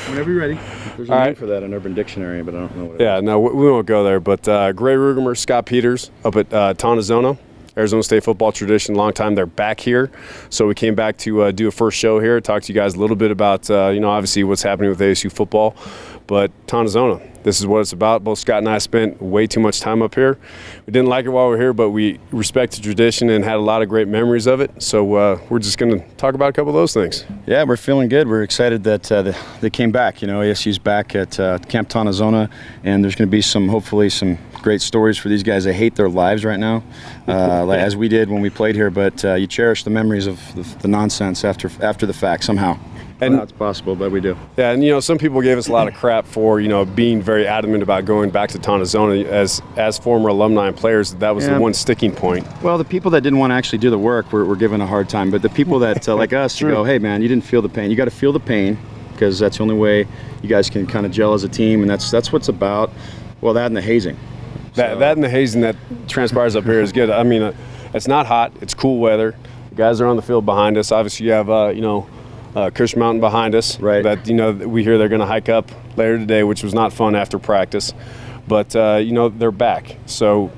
Whenever you're ready. There's a name for that in Urban Dictionary, but I don't know what it is. Yeah, no, we won't go there. But Ruegamer and Scott Peters up at Tonazono, Arizona State football tradition, long time. They're back here, so we came back to do a first show here, talk to you guys a little bit about, obviously what's happening with ASU football. But Tonazono, this is what it's about. Both Scott and I spent way too much time up here. We didn't like it while we were here, but we respect the tradition and had a lot of great memories of it. So we're just going to talk about a couple of those things. Yeah, we're feeling good. We're excited that they came back. ASU's back at Camp Tonazono, and there's going to be hopefully some great stories for these guys. They hate their lives right now, as we did when we played here, but you cherish the memories of the nonsense after the fact somehow. And it's possible, but we do. Yeah, and some people gave us a lot of crap for being very adamant about going back to Tonazono. As former alumni and players, that was the one sticking point. Well, the people that didn't want to actually do the work were given a hard time, but the people that like us go, hey man, you didn't feel the pain. You got to feel the pain, because that's the only way you guys can kind of gel as a team, and that's what's about. Well, that and the hazing. That and the hazing that transpires up here is good. I mean, it's not hot. It's cool weather. The guys are on the field behind us. Obviously, you have Cush Mountain behind us. Right. That we hear they're going to hike up later today, which was not fun after practice. But they're back. So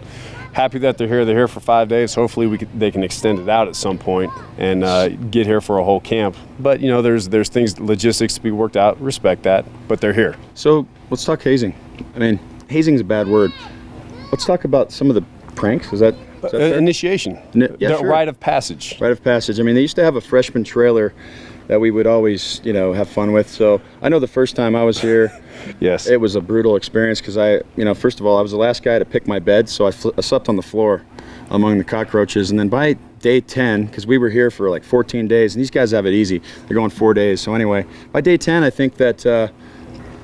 happy that they're here. They're here for 5 days. Hopefully they can extend it out at some point and get here for a whole camp. But there's things, logistics to be worked out. Respect that. But they're here. So let's talk hazing. I mean, hazing is a bad word. Let's talk about some of the pranks. Is that fair? Initiation. Sure. Rite of passage. Rite of passage. I mean, they used to have a freshman trailer that we would always, have fun with. So I know the first time I was here, yes, it was a brutal experience because first of all, I was the last guy to pick my bed, so I slept on the floor among the cockroaches. And then by day 10, because we were here for like 14 days, and these guys have it easy. They're going 4 days. So anyway, by day 10, I think that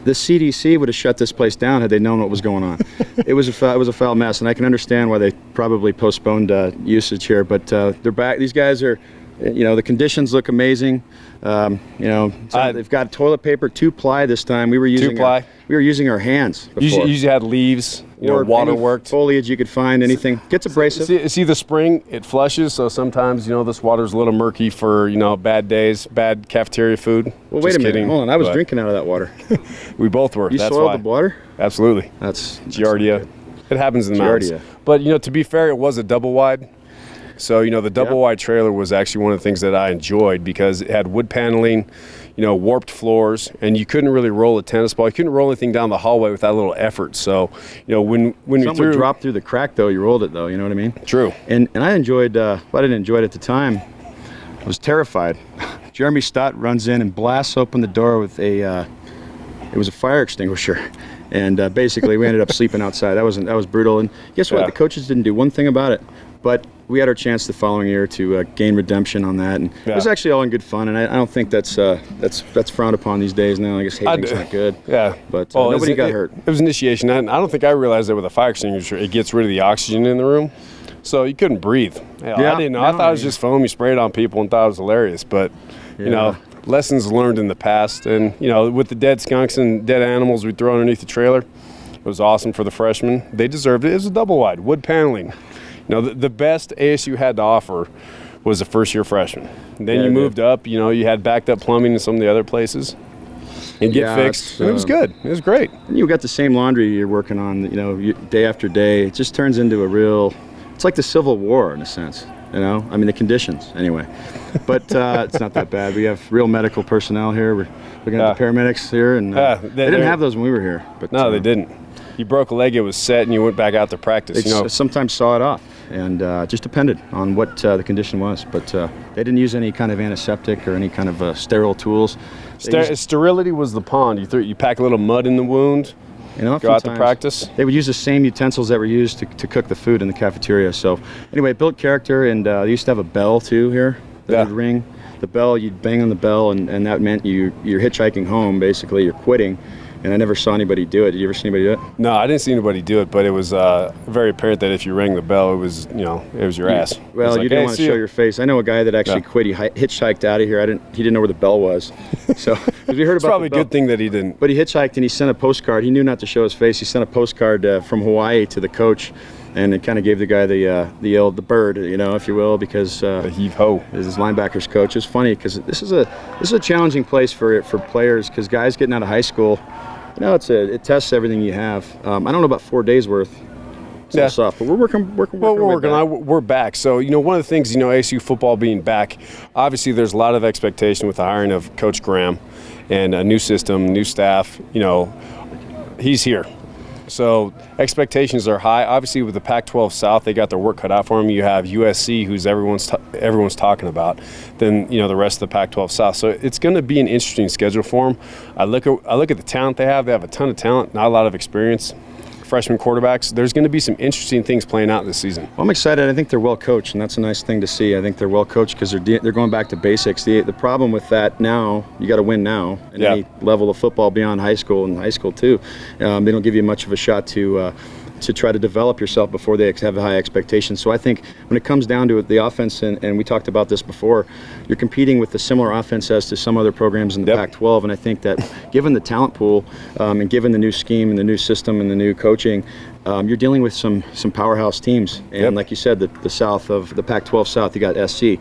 the CDC would have shut this place down had they known what was going on. It was a foul mess, and I can understand why they probably postponed usage here. But they're back. These guys are. The conditions look amazing. They've got toilet paper 2-ply this time. We were using 2-ply. We were using our hands before. Usually had leaves, or water worked. Foliage you could find, anything. Gets abrasive. See the spring, it flushes, so sometimes this water's a little murky for bad days, bad cafeteria food. Well, wait a minute. Hold on. I was drinking out of that water. We both were. You That's soiled why. the water? Absolutely. That's Giardia. It happens in the mountains. Giardia. But to be fair, it was a double wide. So, the double wide trailer was actually one of the things that I enjoyed because it had wood paneling, warped floors, and you couldn't really roll a tennis ball. You couldn't roll anything down the hallway without a little effort. So, when you would drop through the crack, though, you rolled it, though. You know what I mean? True. And I enjoyed, I didn't enjoy it at the time. I was terrified. Jeremy Stott runs in and blasts open the door with it was a fire extinguisher. And basically, we ended up sleeping outside. That was brutal. And guess what? Yeah. The coaches didn't do one thing about it. But we had our chance the following year to gain redemption on that, and it was actually all in good fun. And I don't think that's frowned upon these days now. I guess hazing's not good. Yeah, but nobody got hurt. It was initiation. I don't think I realized that with a fire extinguisher, it gets rid of the oxygen in the room, so you couldn't breathe. I didn't know. I thought it was just foam you sprayed on people and thought it was hilarious. But lessons learned in the past, and with the dead skunks and dead animals we throw underneath the trailer, it was awesome for the freshmen. They deserved it. It was a double wide wood paneling. The best ASU had to offer was a first-year freshman. And then you moved up. You had backed up plumbing in some of the other places and get fixed. And it was good. It was great. And you got the same laundry you're working on, day after day. It just turns into it's like the Civil War in a sense. I mean, the conditions anyway. But it's not that bad. We have real medical personnel here. We're looking at the paramedics here, and they didn't have those when we were here. But no, they didn't. You broke a leg, it was set, and you went back out to practice. They sometimes saw it off, and it just depended on what the condition was. But they didn't use any kind of antiseptic or any kind of sterile tools. Sterility was the pond. You pack a little mud in the wound, go out to practice. They would use the same utensils that were used to cook the food in the cafeteria. So anyway, it built character, and they used to have a bell too here that would ring. The bell, you'd bang on the bell, and that meant you're hitchhiking home, basically. You're quitting. And I never saw anybody do it. Did you ever see anybody do it? No, I didn't see anybody do it, but it was very apparent that if you rang the bell, it was your ass. Well, you didn't want to show your face. I know a guy that actually quit. He hitchhiked out of here. He didn't know where the bell was. So we heard about it's probably a good thing that he didn't. But he hitchhiked and he sent a postcard. He knew not to show his face. He sent a postcard from Hawaii to the coach. and it kind of gave the guy the bird, if you will, because the heave-ho is his linebackers coach. It's funny because this is a challenging place for players, because guys getting out of high school, it tests everything you have. I don't know about 4 days worth. Yeah. Soft, but we're working on. We're back. So one of the things, ASU football being back, obviously there's a lot of expectation with the hiring of Coach Graham and a new system, new staff. He's here. So expectations are high. Obviously, with the Pac-12 South, they got their work cut out for them. You have USC, who's everyone's talking about. Then the rest of the Pac-12 South. So it's going to be an interesting schedule for them. I look at the talent they have. They have a ton of talent, not a lot of experience. Freshman quarterbacks. There's going to be some interesting things playing out this season. Well, I'm excited. I think they're well coached, and that's a nice thing to see. I think they're well coached because they're going back to basics. The problem with that now, you got to win now in any level of football beyond high school, and high school too. They don't give you much of a shot to try to develop yourself before they have high expectations. So I think when it comes down to it, the offense, and we talked about this before, you're competing with a similar offense as to some other programs in the Pac-12, and I think that given the talent pool and given the new scheme and the new system and the new coaching, you're dealing with some powerhouse teams. And like you said, the South of the Pac-12 South, you got SC,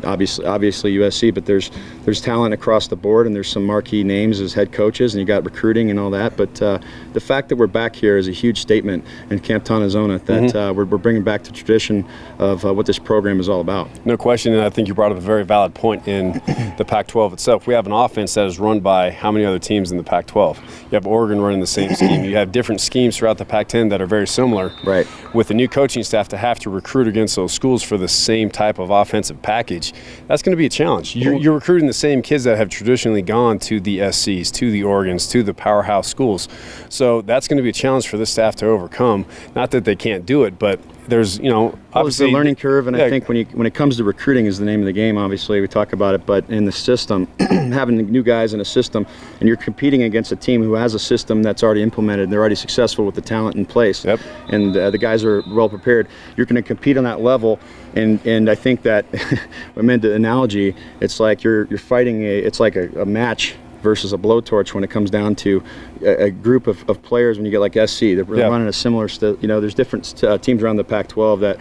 obviously USC, but there's talent across the board, and there's some marquee names as head coaches, and you got recruiting and all that. But the fact that we're back here is a huge statement in Camp Tonazona that we're bringing back the tradition of what this program is all about. No question, and I think you brought up a very valid point in the Pac-12 itself. We have an offense that is run by how many other teams in the Pac-12? You have Oregon running the same scheme. You have different schemes throughout the Pac-10 that are very similar. Right. With the new coaching staff to have to recruit against those schools for the same type of offensive package, that's going to be a challenge. You're recruiting the same kids that have traditionally gone to the SCs, to the Oregons, to the powerhouse schools. So that's going to be a challenge for this staff to overcome. Not that they can't do it, but there's, obviously the learning curve, and I think when it comes to recruiting is the name of the game. Obviously, we talk about it, but in the system, having new guys in a system, and you're competing against a team who has a system that's already implemented, and they're already successful with the talent in place, and the guys are well prepared. You're going to compete on that level, and I think that I meant the analogy. It's like you're fighting it's like a match versus a blowtorch when it comes down to a group of players. When you get like SC, they're running a similar there's different teams around the Pac-12 that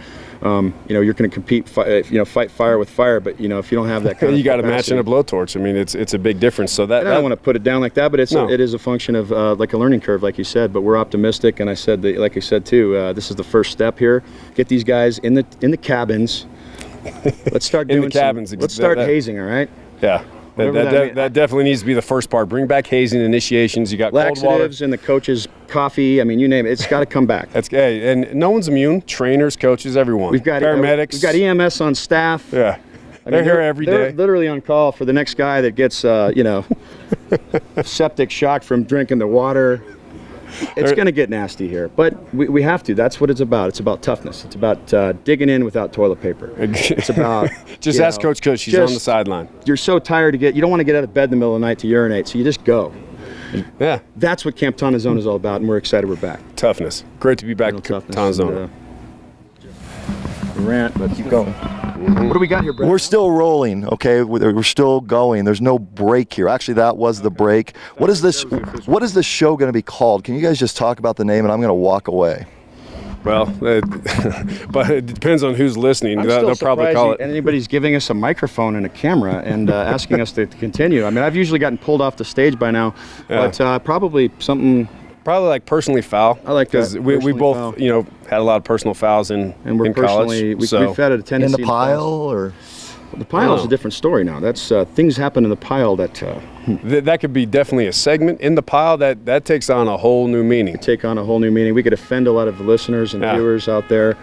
you're going to compete, fight fire with fire, but if you don't have that kind of you got a match and a blowtorch. I mean, it's a big difference. So that I don't want to put it down like that, but it is a function of like a learning curve, like you said. But we're optimistic, and I said that, like I said too, this is the first step here. Get these guys in the cabins. Let's start doing in the cabins. Let's start hazing. All right. Yeah. That definitely needs to be the first part. Bring back hazing initiations. You got laxatives cold water and the coaches' coffee. I mean, you name it. It's got to come back. And no one's immune. Trainers, coaches, everyone. We've got paramedics. We've got EMS on staff. Yeah, they're here every day. They're literally on call for the next guy that gets septic shock from drinking the water. It's going to get nasty here, but we have to. That's what it's about. It's about toughness. It's about digging in without toilet paper. It's about just ask Coach Cush. She's on the sideline. You're so tired you don't want to get out of bed in the middle of the night to urinate, so you just go. Yeah, that's what Camp Tonazona is all about, and we're excited we're back. Toughness. Great to be back at Tonazona. Rant, but keep going. What do we got here, Brett? We're still rolling, okay? We're still going. There's no break here. Actually, that was the break. What is this show going to be called? Can you guys just talk about the name, and I'm going to walk away? Well, but it depends on who's listening. They'll probably call it. Anybody's giving us a microphone and a camera and asking us to continue. I mean, I've usually gotten pulled off the stage by now, but probably something. Probably like personally foul. I like that. Because we both, had a lot of personal fouls in college. We've had a tendency in the pile, or the pile is a different story now. That's things happen in the pile that that could be definitely a segment in the pile that takes on a whole new meaning. Take on a whole new meaning. We could offend a lot of the listeners and viewers out there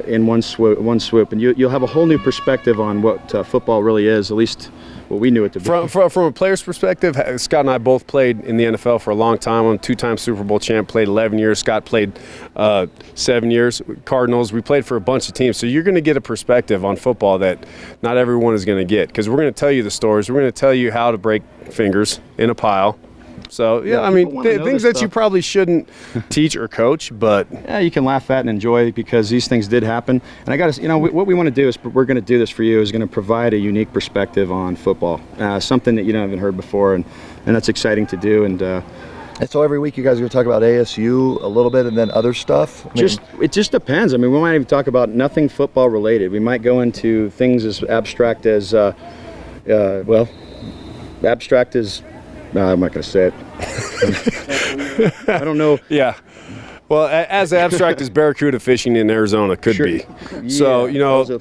in one swoop, and you'll have a whole new perspective on what football really is. At least what we knew it to be. From a player's perspective, Scott and I both played in the NFL for a long time. I'm a two-time Super Bowl champ, played 11 years. Scott played 7 years. Cardinals, we played for a bunch of teams. So you're going to get a perspective on football that not everyone is going to get, because we're going to tell you the stories. We're going to tell you how to break fingers in a pile. So, I mean, things that you probably shouldn't teach or coach, but you can laugh at and enjoy, because these things did happen. And I got to, what we want to do is, we're going to do this for you, is going to provide a unique perspective on football, something that you haven't heard before, and that's exciting to do. And And so every week you guys are going to talk about ASU a little bit and then other stuff? It just depends. I mean, we might even talk about nothing football related. We might go into things as abstract as, abstract as, no, I'm not going to say it. I don't know. Yeah. Well, as abstract as barracuda fishing in Arizona could be. So,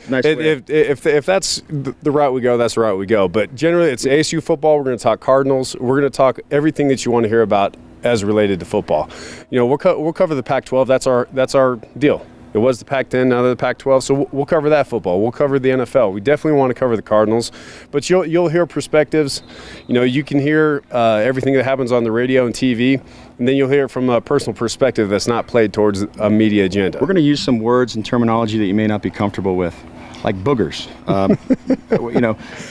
nice if that's the route we go, that's the route we go. But generally, it's ASU football. We're going to talk Cardinals. We're going to talk everything that you want to hear about as related to football. We'll cover the Pac-12. That's our deal. It was the Pac-10, now the Pac-12, so we'll cover that football. We'll cover the NFL. We definitely want to cover the Cardinals, but you'll hear perspectives. You can hear everything that happens on the radio and TV, and then you'll hear it from a personal perspective that's not played towards a media agenda. We're going to use some words and terminology that you may not be comfortable with, like boogers.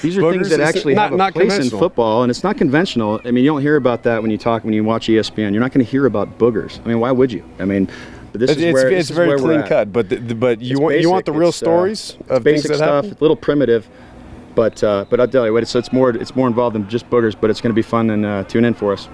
These are things that actually have a place in football, and it's not conventional. I mean, you don't hear about that when you watch ESPN. You're not going to hear about boogers. I mean, why would you? I mean, but it's very clean cut. But you want the real stories of things that happen? Basic stuff, a little primitive, but I'll tell you what, it's more involved than just boogers. But it's going to be fun, and tune in for us.